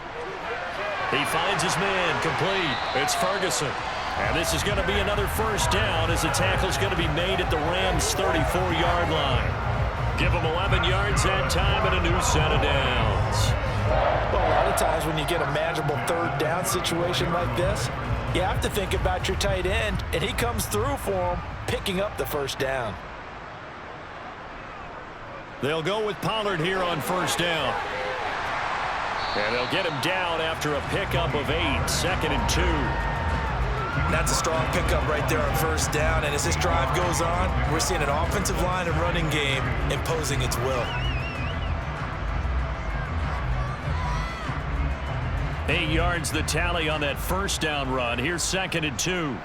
He finds his man, complete. It's Ferguson. And this is going to be another first down as the tackle's going to be made at the Rams' 34-yard line. Give them 11 yards that time and a new set of downs. Well, a lot of times when you get a manageable third down situation like this, you have to think about your tight end, and he comes through for him, picking up the first down. They'll go with Pollard here on first down. And they'll get him down after a pickup of 8, 2nd and 2. That's a strong pickup right there on first down. And as this drive goes on, we're seeing an offensive line and running game imposing its will. 8 yards the tally on that first down run. Here's 2nd and 2.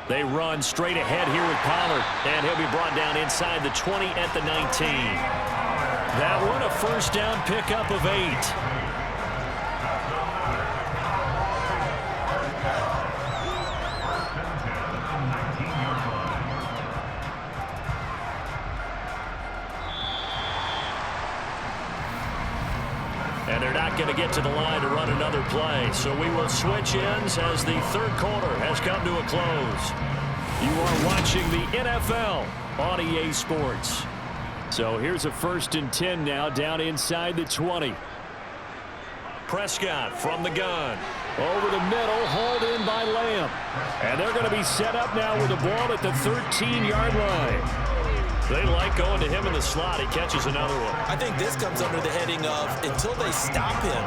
They run straight ahead here with Pollard, and he'll be brought down inside the 20 at the 19. That one, a first down pickup of 8. And they're not going to get to the line to run another play. So we will switch ends as the third quarter has come to a close. You are watching the NFL on EA Sports. So here's a 1st and 10 now down inside the 20. Prescott from the gun. Over the middle, hauled in by Lamb. And they're going to be set up now with the ball at the 13-yard line. They like going to him in the slot. He catches another one. I think this comes under the heading of until they stop him,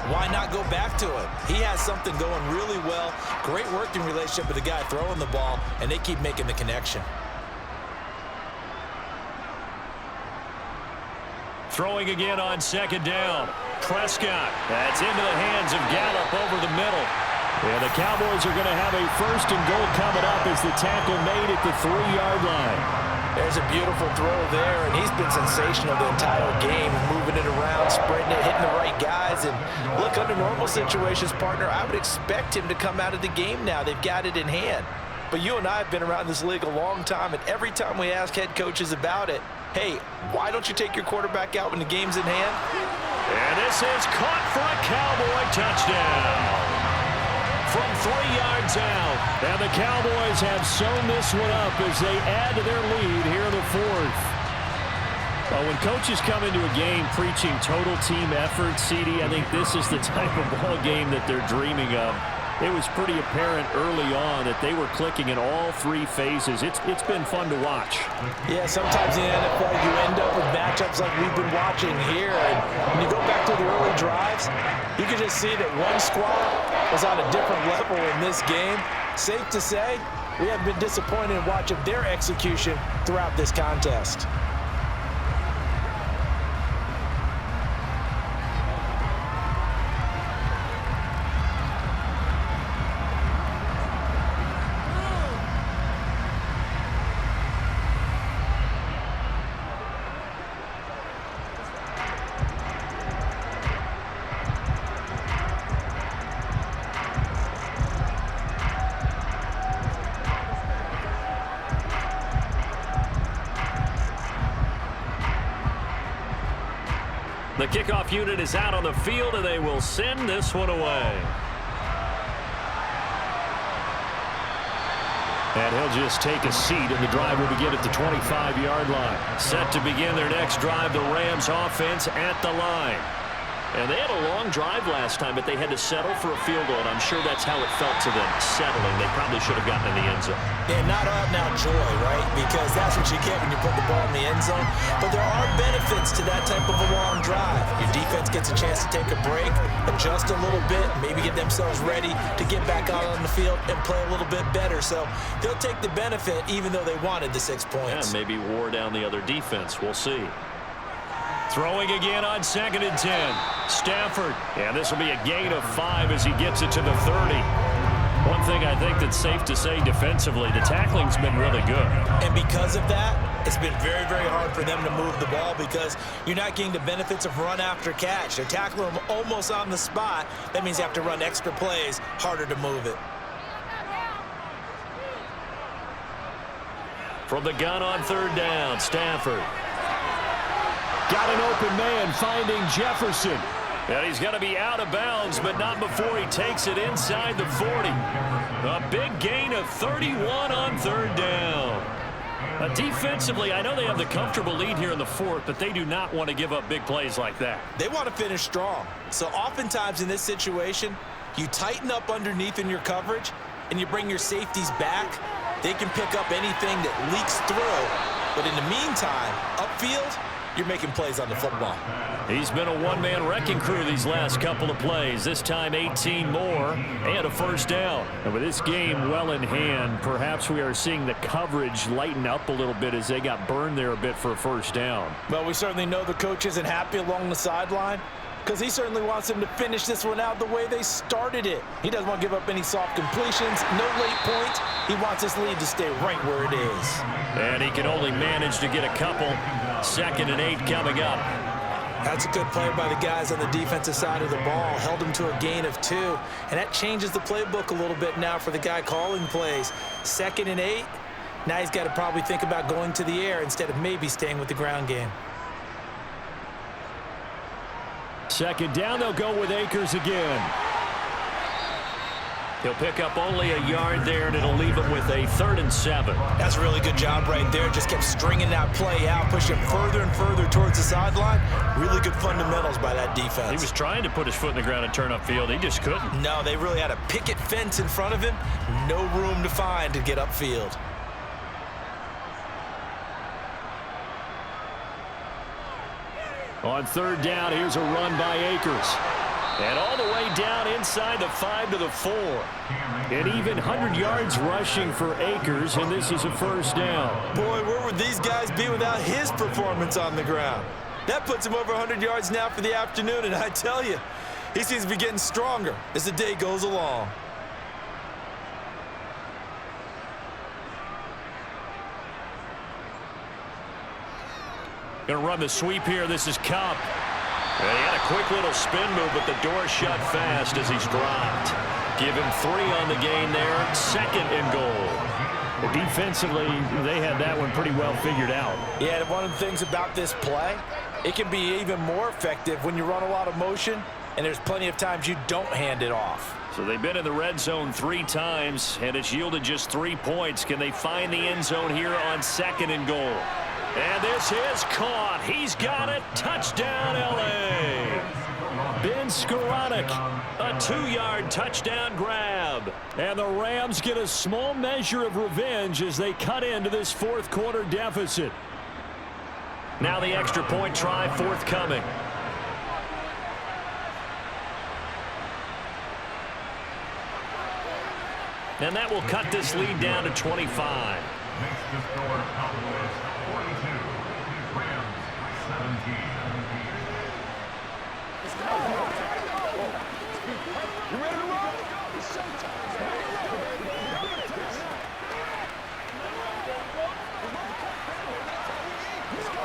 why not go back to it? He has something going really well. Great working relationship with the guy throwing the ball, and they keep making the connection. Throwing again on 2nd down. Prescott. That's into the hands of Gallup over the middle. And the Cowboys are going to have a 1st and goal coming up as the tackle made at the 3-yard line. There's a beautiful throw there, and he's been sensational the entire game, moving it around, spreading it, hitting the right guys. And look, under normal situations, partner, I would expect him to come out of the game now. They've got it in hand. But you and I have been around this league a long time, and every time we ask head coaches about it, hey, why don't you take your quarterback out when the game's in hand? And this is caught for a Cowboy touchdown. From 3 yards out. And the Cowboys have sewn this one up as they add to their lead here in the fourth. Well, when coaches come into a game preaching total team effort, CD, I think this is the type of ball game that they're dreaming of. It was pretty apparent early on that they were clicking in all 3 phases. It's been fun to watch. Yeah, sometimes in the NFL you end up with matchups like we've been watching here. And when you go back to the early drives, you can just see that one squad was on a different level in this game. Safe to say, we have been disappointed in watching their execution throughout this contest. The kickoff unit is out on the field, and they will send this one away. And he'll just take a seat, and the drive will begin at the 25-yard line. Set to begin their next drive, the Rams offense at the line. And they had a long drive last time, but they had to settle for a field goal, and I'm sure that's how it felt to them, settling. They probably should have gotten in the end zone. Yeah, not out-and-out joy, right? Because that's what you get when you put the ball in the end zone. But there are benefits to that type of a long drive. Your defense gets a chance to take a break, adjust a little bit, maybe get themselves ready to get back out on the field and play a little bit better. So they'll take the benefit even though they wanted the 6 points. Yeah, maybe wore down the other defense. We'll see. Throwing again on 2nd and 10. Stafford. And this will be a gain of 5 as he gets it to the 30. One thing I think that's safe to say defensively, the tackling's been really good. And because of that, it's been very, very hard for them to move the ball because you're not getting the benefits of run after catch. They're tackling them almost on the spot. That means you have to run extra plays, harder to move it. From the gun on 3rd down, Stafford. Got an open man finding Jefferson. And he's going to be out of bounds, but not before he takes it inside the 40. A big gain of 31 on 3rd down. Defensively, I know they have the comfortable lead here in the 4th, but they do not want to give up big plays like that. They want to finish strong. So oftentimes in this situation, you tighten up underneath in your coverage, and you bring your safeties back. They can pick up anything that leaks through. But in the meantime, upfield, you're making plays on the football. He's been a one-man wrecking crew these last couple of plays. This time 18 more and a 1st down. And with this game well in hand, perhaps we are seeing the coverage lighten up a little bit as they got burned there a bit for a 1st down. Well, we certainly know the coach isn't happy along the sideline because he certainly wants them to finish this one out the way they started it. He doesn't want to give up any soft completions, no late points. He wants this lead to stay right where it is. And he can only manage to get a couple. 2nd and 8 coming up. That's a good play by the guys on the defensive side of the ball. Held him to a gain of 2. And that changes the playbook a little bit now for the guy calling plays. 2nd and 8. Now he's got to probably think about going to the air instead of maybe staying with the ground game. 2nd down, they'll go with Akers again. He'll pick up only a yard there, and it'll leave him with a 3rd and 7. That's a really good job right there. Just kept stringing that play out, pushing him further and further towards the sideline. Really good fundamentals by that defense. He was trying to put his foot in the ground and turn upfield. He just couldn't. No, they really had a picket fence in front of him. No room to find to get upfield. On 3rd down, here's a run by Akers. And all the way down inside the 5 to the 4. An even 100 yards rushing for Akers, and this is a 1st down. Boy, where would these guys be without his performance on the ground? That puts him over 100 yards now for the afternoon, and I tell you, he seems to be getting stronger as the day goes along. Going to run the sweep here. This is Cup. And he had a quick little spin move, but the door shut fast as he's dropped. Give him 3 on the gain there. 2nd and goal. Defensively, they had that one pretty well figured out. Yeah, and one of the things about this play, it can be even more effective when you run a lot of motion, and there's plenty of times you don't hand it off. So they've been in the red zone 3 times, and it's yielded just 3 points. Can they find the end zone here on 2nd and goal? And this is caught. He's got it. Touchdown, L.A. Ben Skoranek, a 2-yard touchdown grab. And the Rams get a small measure of revenge as they cut into this 4th quarter deficit. Now the extra point try forthcoming. And that will cut this lead down to 25. Next to score, Cowboys 42, Rams 17. You ready to roll? It's showtime. Let's go.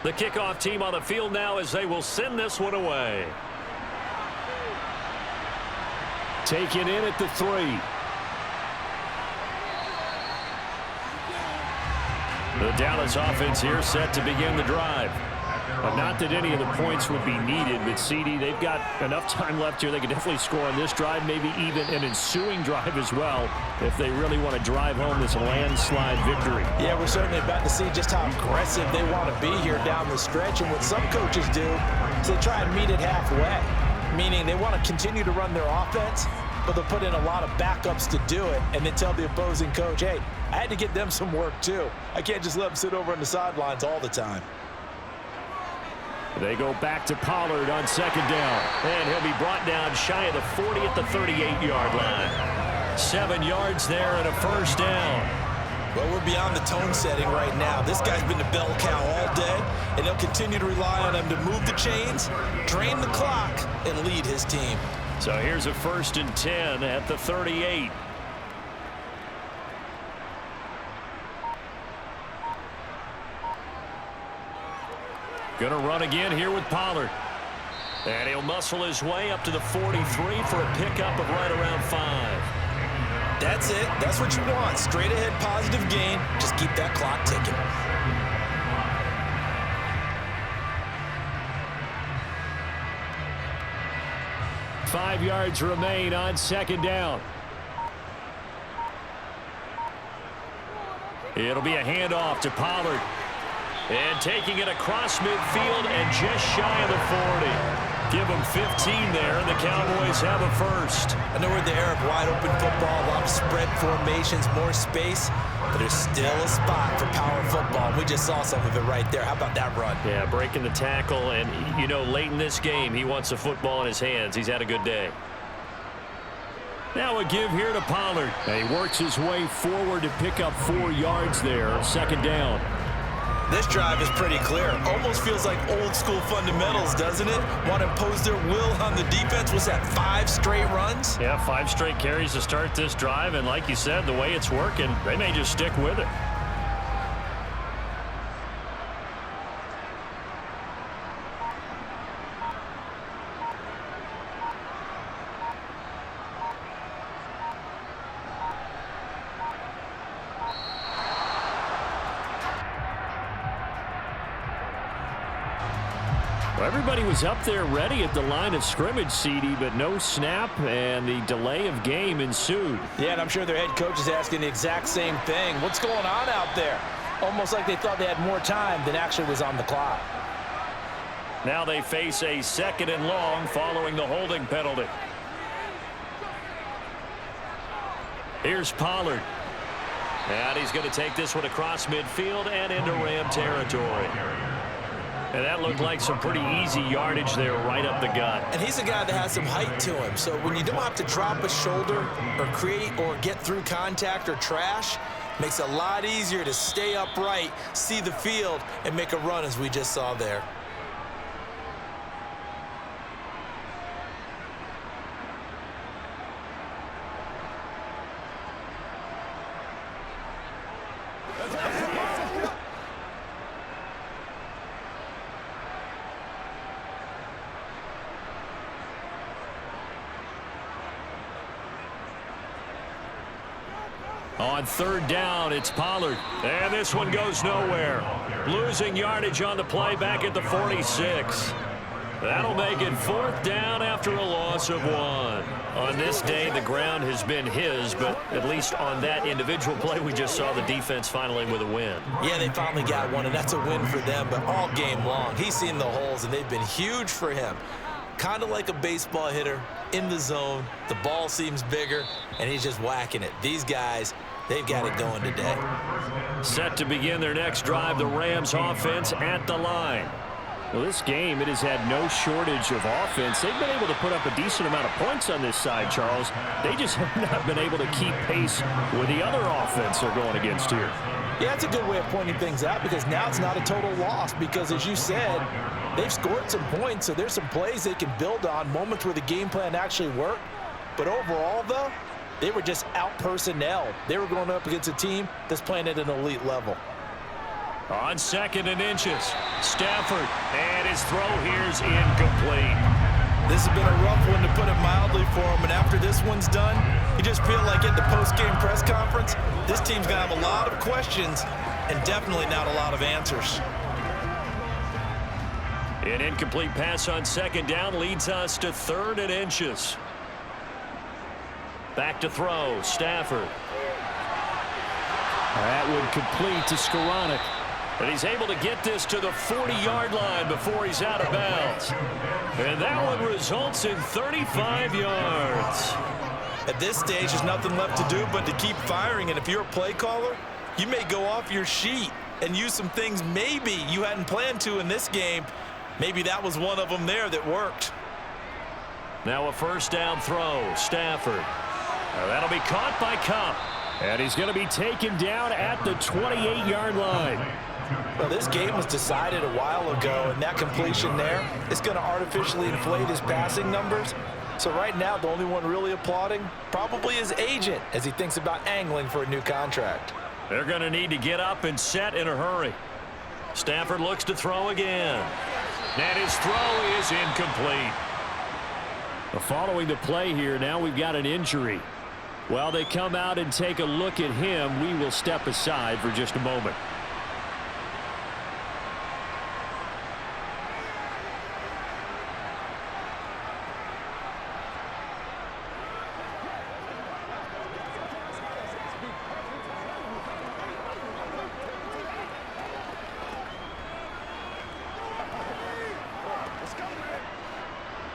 The kickoff team on the field now as they will send this one away. Taken in at the 3. The Dallas offense here set to begin the drive. But not that any of the points would be needed, but CD, they've got enough time left here. They can definitely score on this drive, maybe even an ensuing drive as well, if they really want to drive home this landslide victory. Yeah, we're certainly about to see just how aggressive they want to be here down the stretch. And what some coaches do is they try and meet it halfway, meaning they want to continue to run their offense, but they'll put in a lot of backups to do it, and then tell the opposing coach, hey, I had to get them some work too. I can't just let them sit over on the sidelines all the time. They go back to Pollard on 2nd down. And he'll be brought down shy of the 40 at the 38-yard line. 7 yards there and a 1st down. Well, we're beyond the tone setting right now. This guy's been the bell cow all day, and they'll continue to rely on him to move the chains, drain the clock, and lead his team. So here's a 1st and 10 at the 38. Gonna run again here with Pollard. And he'll muscle his way up to the 43 for a pickup of right around 5. That's it. That's what you want. Straight ahead positive gain. Just keep that clock ticking. Five yards remain on 2nd down. It'll be a handoff to Pollard. And taking it across midfield and just shy of the 40. Give them 15 there, and the Cowboys have a 1st. I know we're in the era of wide-open football, a lot of spread formations, more space, but there's still a spot for power football. We just saw some of it right there. How about that run? Yeah, breaking the tackle, and, you know, late in this game, he wants the football in his hands. He's had a good day. Now a give here to Pollard. And he works his way forward to pick up 4 yards there, 2nd down. This drive is pretty clear. Almost feels like old school fundamentals, doesn't it? Want to impose their will on the defense. Was that 5 straight runs? Yeah, 5 straight carries to start this drive. And like you said, the way it's working, they may just stick with it. Everybody was up there ready at the line of scrimmage, CD, but no snap, and the delay of game ensued. Yeah, and I'm sure their head coach is asking the exact same thing. What's going on out there? Almost like they thought they had more time than actually was on the clock. Now they face a 2nd and long following the holding penalty. Here's Pollard. And he's going to take this one across midfield and into Ram territory. And that looked like some pretty easy yardage there right up the gut. And he's a guy that has some height to him. So when you don't have to drop a shoulder or create or get through contact or trash, Makes it a lot easier to stay upright, see the field, and make a run as we just saw there. On third down, it's Pollard. And this one goes nowhere. Losing yardage on the play back at the 46. That'll make it fourth down after a loss of 1. On this day, the ground has been his, but at least on that individual play, we just saw the defense finally with a win. Yeah, they finally got one, and that's a win for them, but all game long, he's seen the holes, and they've been huge for him. Kind of like a baseball hitter in the zone. The ball seems bigger, and he's just whacking it. These guys, they've got it going today. Set to begin their next drive, the Rams offense at the line. Well, this game, it has had no shortage of offense. They've been able to put up a decent amount of points on this side, Charles. They just have not been able to keep pace with the other offense they're going against here. Yeah, it's a good way of pointing things out because now it's not a total loss because, as you said, they've scored some points, so there's some plays they can build on, moments where the game plan actually worked. But overall, though, they were just out-personnel. They were going up against a team that's playing at an elite level. On 2nd and inches, Stafford, and his throw here's incomplete. This has been a rough one, to put it mildly, for him, and after this one's done, you just feel like at the post-game press conference, this team's going to have a lot of questions and definitely not a lot of answers. An incomplete pass on 2nd down leads us to 3rd and inches. Back to throw, Stafford. That would complete to Skoranek. And he's able to get this to the 40-yard line before he's out of bounds. And that one results in 35 yards. At this stage, there's nothing left to do but to keep firing. And if you're a play caller, you may go off your sheet and use some things maybe you hadn't planned to in this game. Maybe that was one of them there that worked. Now a 1st down throw, Stafford. That'll be caught by Cup. And he's going to be taken down at the 28-yard line. Well, this game was decided a while ago, and that completion there is going to artificially inflate his passing numbers. So right now, the only one really applauding probably his agent as he thinks about angling for a new contract. They're going to need to get up and set in a hurry. Stafford looks to throw again. And his throw is incomplete. Following the play here, now we've got an injury. While they come out and take a look at him, we will step aside for just a moment.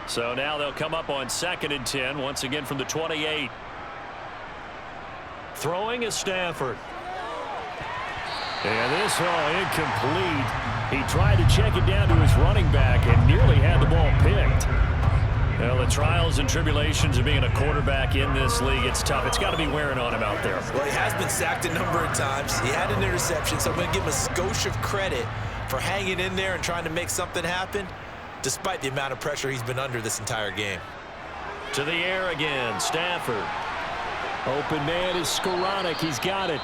So now they'll come up on 2nd and 10, once again from the 28. Throwing is Stafford. And this incomplete. He tried to check it down to his running back and nearly had the ball picked. Well, the trials and tribulations of being a quarterback in this league, it's tough. It's got to be wearing on him out there. Well, he has been sacked a number of times. He had an interception, so I'm going to give him a skosh of credit for hanging in there and trying to make something happen, despite the amount of pressure he's been under this entire game. To the air again, Stafford. Open man is Skoranek. He's got it.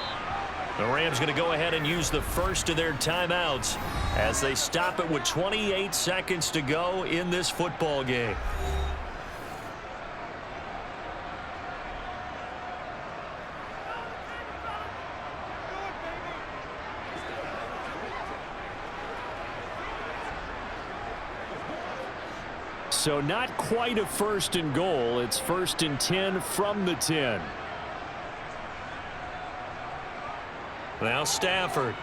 The Rams going to go ahead and use the first of their timeouts as they stop it with 28 seconds to go in this football game. So not quite a 1st and goal. It's 1st and 10 from the 10. Now Stafford.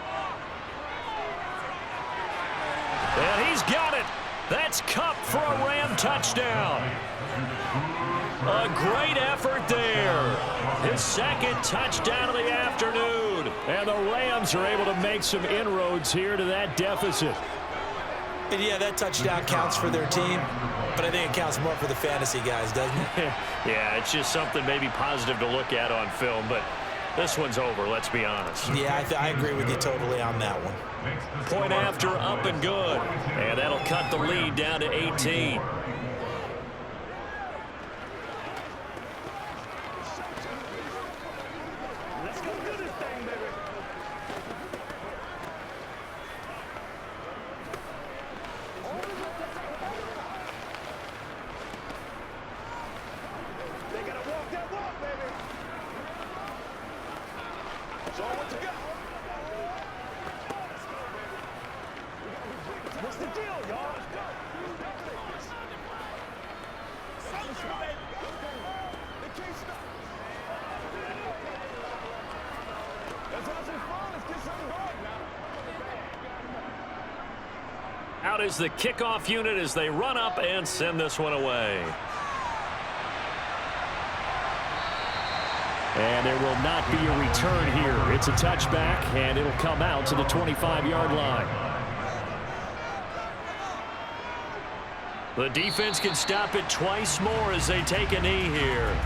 And he's got it. That's Cup for a Ram touchdown. A great effort there. His 2nd touchdown of the afternoon. And the Rams are able to make some inroads here to that deficit. And yeah, that touchdown counts for their team, but I think it counts more for the fantasy guys, doesn't it? Yeah, it's just something maybe positive to look at on film, but This one's over, let's be honest. Yeah, I agree with you totally on that one. Point after, up and good. And that'll cut the lead down to 18. Out is the kickoff unit as they run up and send this one away. And there will not be a return here. It's a touchback, and it'll come out to the 25-yard line. The defense can stop it twice more as they take a knee here.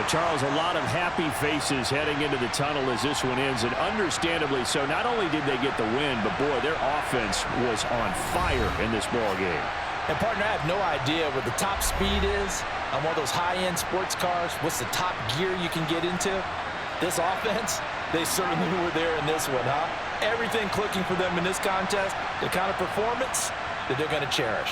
Charles, a lot of happy faces heading into the tunnel as this one ends, and understandably so. Not only did they get the win, but, boy, their offense was on fire in this ball game. And, partner, I have no idea what the top speed is on one of those high-end sports cars. What's the top gear you can get into? This offense, they certainly were there in this one, huh? Everything clicking for them in this contest, the kind of performance that they're going to cherish.